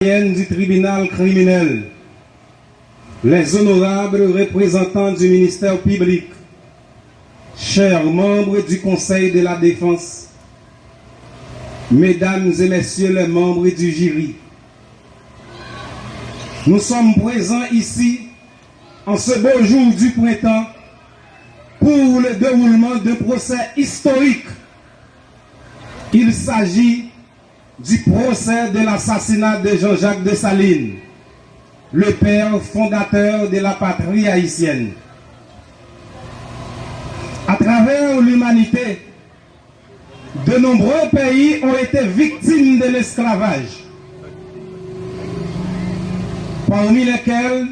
Du tribunal criminel, les honorables représentants du ministère public, chers membres du Conseil de la Défense, mesdames et messieurs les membres du jury, nous sommes présents ici en ce beau jour du printemps pour le déroulement d'un procès historique. Il s'agit du procès de l'assassinat de Jean-Jacques Dessalines, le père fondateur de la patrie haïtienne. À travers l'humanité, de nombreux pays ont été victimes de l'esclavage, parmi lesquels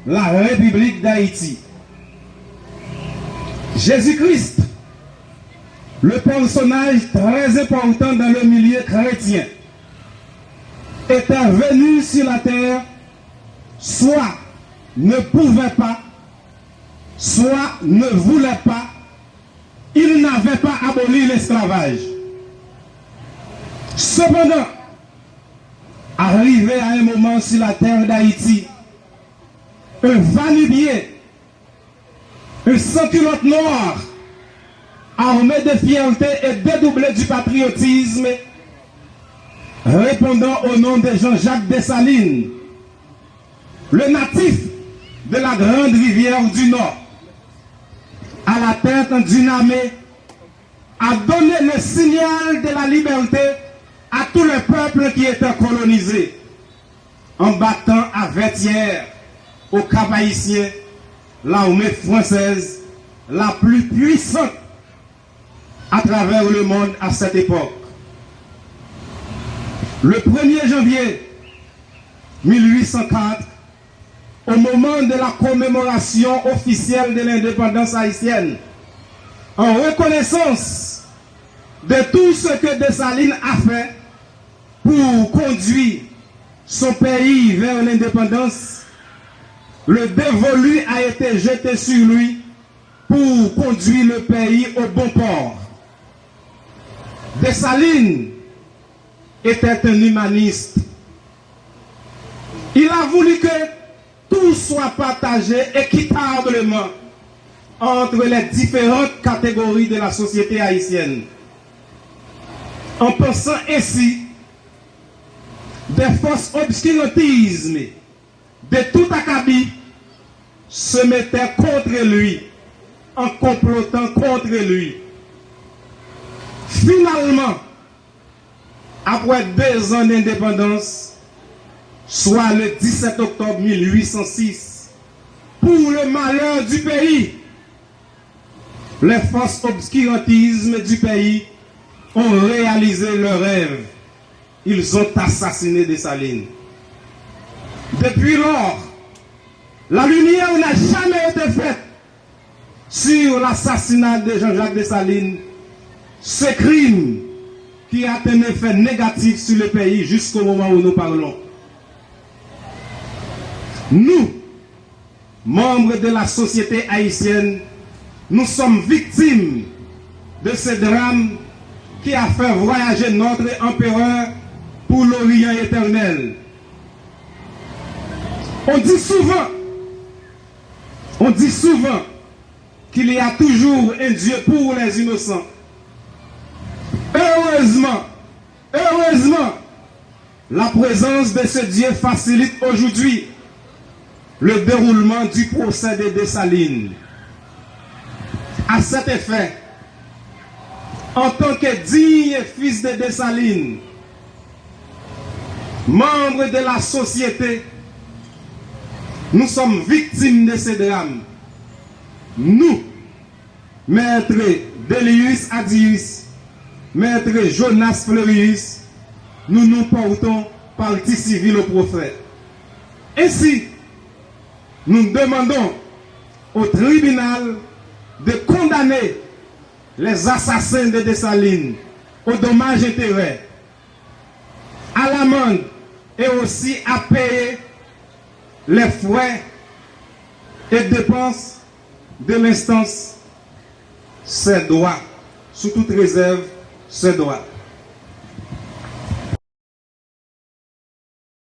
la République d'Haïti. Jésus-Christ, le personnage très important dans le milieu chrétien, était venu sur la terre, soit ne pouvait pas, soit ne voulait pas, il n'avait pas aboli l'esclavage. Cependant, arrivé à un moment sur la terre d'Haïti, un va-nu-pied, un sans-culotte noir, armé de fierté et dédoublé du patriotisme, répondant au nom de Jean-Jacques Dessalines, le natif de la grande rivière du Nord, à la tête d'une armée, a donné le signal de la liberté à tous les peuples qui étaient colonisés, en battant à Vertières, au Cap-Haïtien, l'armée française la plus puissante à travers le monde à cette époque. Le 1er janvier 1804, au moment de la commémoration officielle de l'indépendance haïtienne, en reconnaissance de tout ce que Dessalines a fait pour conduire son pays vers l'indépendance, le dévolu a été jeté sur lui pour conduire le pays au bon port. Dessalines était un humaniste. Il a voulu que tout soit partagé équitablement entre les différentes catégories de la société haïtienne. En pensant ainsi, des forces obscurantisme de tout acabit se mettaient contre lui, en complotant contre lui. Finalement, après 2 ans d'indépendance, soit le 17 octobre 1806, pour le malheur du pays, les forces obscurantisme du pays ont réalisé leur rêve. Ils ont assassiné Dessalines. Depuis lors, la lumière n'a jamais été faite sur l'assassinat de Jean-Jacques Dessalines, ce crime qui a un effet négatif sur le pays jusqu'au moment où nous parlons. Nous, membres de la société haïtienne, nous sommes victimes de ce drame qui a fait voyager notre empereur pour l'Orient éternel. On dit souvent qu'il y a toujours un Dieu pour les innocents. Heureusement, la présence de ce Dieu facilite aujourd'hui le déroulement du procès de Dessalines. À cet effet, en tant que digne fils de Dessalines, membre de la société, nous sommes victimes de ce drame. Nous, maître Delius Adius, maître Jonas Fleurius, nous nous portons partie civile au prophète. Ainsi, nous demandons au tribunal de condamner les assassins de Dessalines au dommage intérêt, à l'amende et aussi à payer les frais et dépenses de l'instance. Ses droits, sous toute réserve, ses droits.